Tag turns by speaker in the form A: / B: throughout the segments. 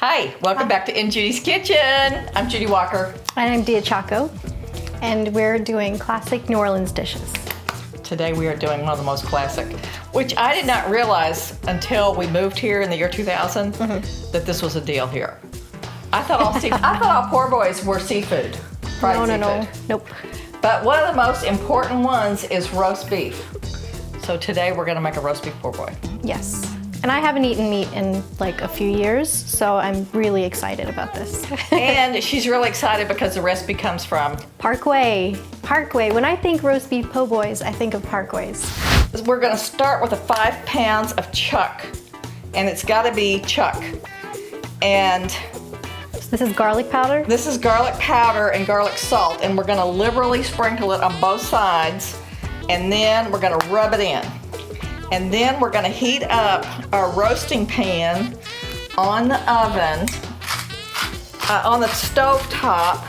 A: Hi, welcome back to In Judy's Kitchen. I'm Judy Walker.
B: And I'm Diya Chacko, and we're doing classic New Orleans dishes.
A: Today we are doing one of the most classic, which I did not realize until we moved here in the year 2000 that this was a deal here. I thought all poor boys were seafood, fried seafood.
B: No, nope.
A: But one of the most important ones is roast beef. So today we're gonna make a roast beef poor boy.
B: Yes. And I haven't eaten meat in like a few years, so I'm really excited about this.
A: And she's really excited because the recipe comes from
B: Parkway. Parkway. When I think roast beef po' boys, I think of Parkways.
A: We're gonna start with 5 pounds of chuck, and it's gotta be chuck. And
B: This is garlic powder?
A: this is garlic powder and garlic salt, and we're gonna liberally sprinkle it on both sides, and then we're gonna rub it in. And then we're gonna heat up our roasting pan on the oven, on the stove top.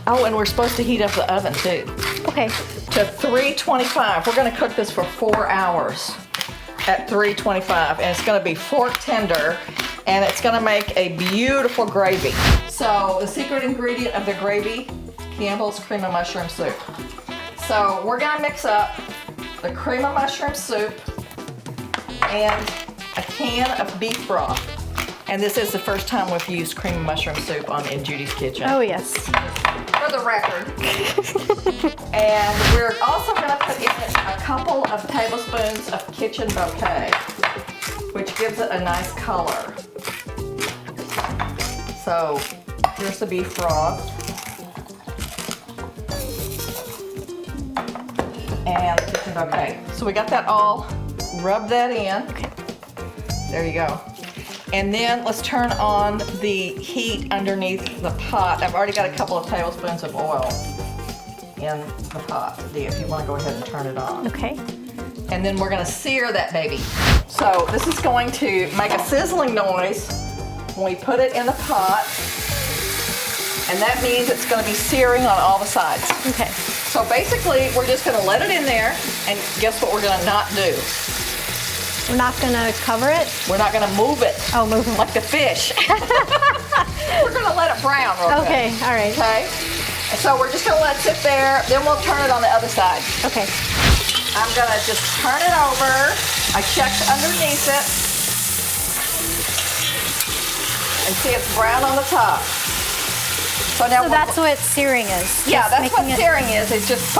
A: Oh, and we're supposed to heat up the oven too.
B: Okay.
A: To 325. We're gonna cook this for 4 hours at 325, and it's gonna be fork tender, and it's gonna make a beautiful gravy. So the secret ingredient of the gravy, Campbell's cream of mushroom soup. So we're gonna mix up the cream of mushroom soup and a can of beef broth. And this is the first time we've used cream of mushroom soup on In Judy's Kitchen.
B: Oh, yes.
A: For the record. And we're also gonna put in a couple of tablespoons of kitchen bouquet, which gives it a nice color. So here's the beef broth. And the kitchen bouquet. So we got that all, rub that in.
B: Okay.
A: There you go. And then let's turn on the heat underneath the pot. I've already got a couple of tablespoons of oil in the pot. Dee, if you want to go ahead and turn it on.
B: Okay.
A: And then we're gonna sear that baby. So this is going to make a sizzling noise when we put it in the pot. And that means it's gonna be searing on all the sides.
B: Okay.
A: So basically, we're just gonna let it in there, and guess what we're gonna not do?
B: We're not gonna cover it?
A: We're not gonna move it.
B: Oh, move it.
A: Like the fish. We're gonna let it brown real quick.
B: Okay, all right.
A: Okay? And so we're just gonna let it sit there, then we'll turn it on the other side.
B: Okay.
A: I'm gonna just turn it over. I checked underneath it. And see it's brown on the top. So now
B: So that's what searing is?
A: yeah,
B: just
A: that's what
B: making it-
A: searing is. It's just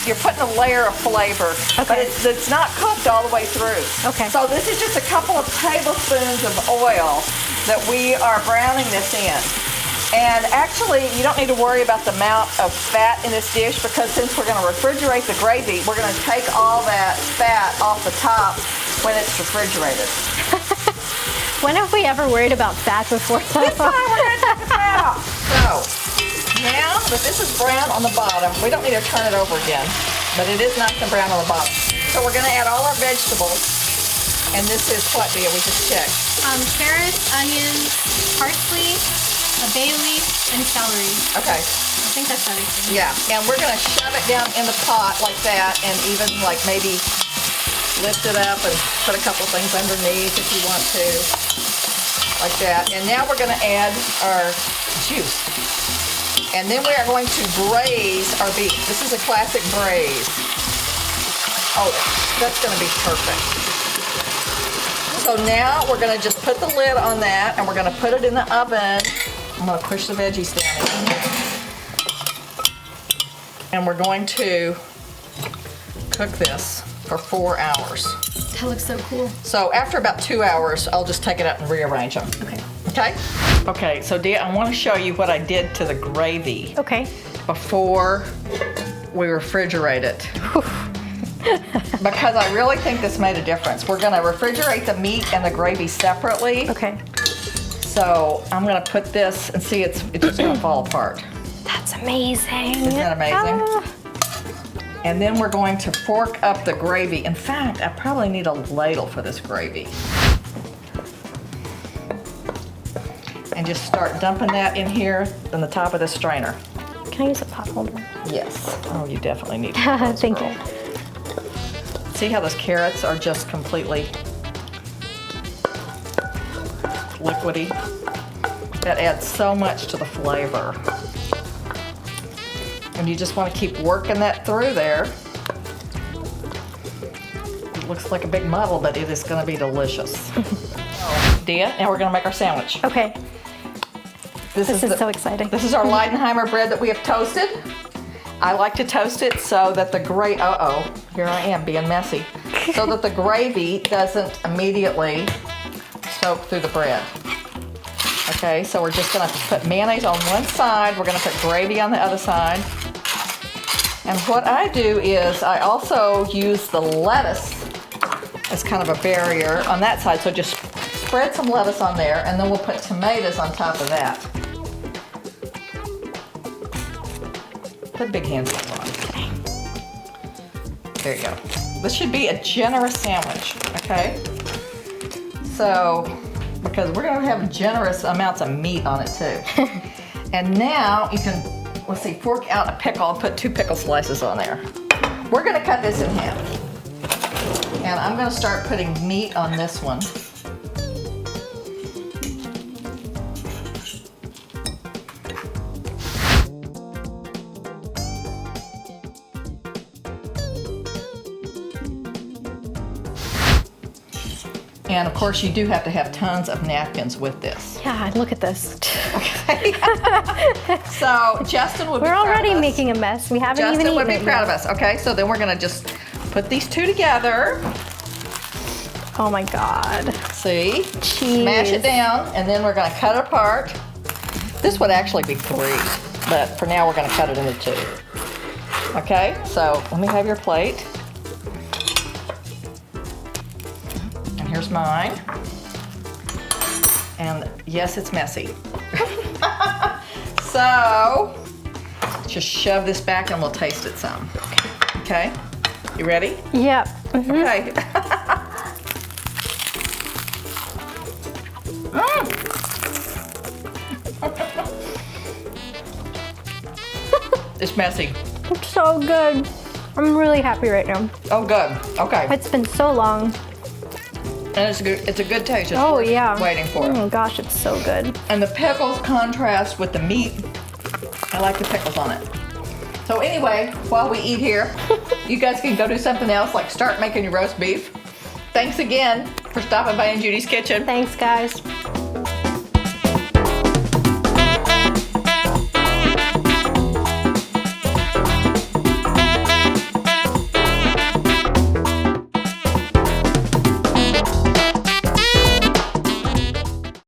A: you're putting a layer of flavor, but
B: Okay.
A: it's not cooked all the way through.
B: Okay.
A: So this is just a couple of tablespoons of oil that we are browning this in. And actually, you don't need to worry about the amount of fat in this dish, because since we're going to refrigerate the gravy, we're going to take all that fat off the top when it's refrigerated.
B: When have we ever worried about fat before?
A: This time we're going to take the fat out. So now that this is brown on the bottom, we don't need to turn it over again, but it is nice and brown on the bottom. So we're going to add all our vegetables, and this is what, Dia, we just checked.
C: Carrots, onions, parsley, a bay leaf, and celery.
A: Okay.
C: I think that's everything.
A: Yeah, and we're going to shove it down in the pot like that, and even like maybe lift it up and put a couple things underneath if you want to, like that. And now we're going to add our juice. And then we are going to braise our beef. This is a classic braise. Oh, that's going to be perfect. So now we're going to just put the lid on that, and we're going to put it in the oven. I'm going to push the veggies down in. And we're going to cook this for 4 hours.
C: That looks so cool.
A: So after about 2 hours, I'll just take it out and rearrange them.
C: Okay.
A: Okay? Okay, so Dia, I want to show you what I did to the gravy
B: Okay.
A: before we refrigerate it. Because I really think this made a difference. We're gonna refrigerate the meat and the gravy separately.
B: Okay.
A: So I'm gonna put this and see it's just gonna fall apart.
B: That's amazing.
A: Isn't that amazing?
B: Ah.
A: And then we're going to fork up the gravy. In fact, I probably need a ladle for this gravy. And just start dumping that in here on the top of the strainer.
B: Can I use a pot holder?
A: Yes. Oh, you definitely need those,
B: Thank
A: girl.
B: you.
A: See how those carrots are just completely liquidy. That adds so much to the flavor. And you just want to keep working that through there. It looks like a big muddle, but it is going to be delicious. Diya, now we're going to make our sandwich.
B: Okay. This is so exciting.
A: This is our Leidenheimer bread that we have toasted. I like to toast it so that the here I am being messy. So that the gravy doesn't immediately soak through the bread. Okay, so we're just gonna put mayonnaise on one side, we're gonna put gravy on the other side. And what I do is I also use the lettuce as kind of a barrier on that side, so just spread some lettuce on there, and then we'll put tomatoes on top of that. Put big hands on. There you go. This should be a generous sandwich, okay? So, because we're gonna have generous amounts of meat on it too. And now you can, let's see, fork out a pickle and put 2 pickle slices on there. We're gonna cut this in half. And I'm gonna start putting meat on this one. And of course, you do have to have tons of napkins with this.
B: Yeah, look at this.
A: Okay. So Justin would be proud of us.
B: We're already making a mess. We haven't even eaten it.
A: Justin would be proud of us. Okay, so then we're gonna just put these 2 together.
B: Oh my God.
A: See?
B: Cheese.
A: Smash it down, and then we're gonna cut it apart. This would actually be 3, but for now we're gonna cut it into 2. Okay, so let me have your plate. Here's mine. And yes, it's messy. So, just shove this back and we'll taste it some. Okay? You ready?
B: Yep.
A: Okay. It's messy.
B: It's so good. I'm really happy right now.
A: Oh, good. Okay.
B: It's been so long.
A: And it's a good taste. It's
B: Oh
A: worth
B: yeah.
A: waiting for.
B: Oh my gosh, it's so good.
A: And the pickles contrast with the meat. I like the pickles on it. So anyway, while we eat here, you guys can go do something else, like start making your roast beef. Thanks again for stopping by in Judy's Kitchen.
B: Thanks, guys.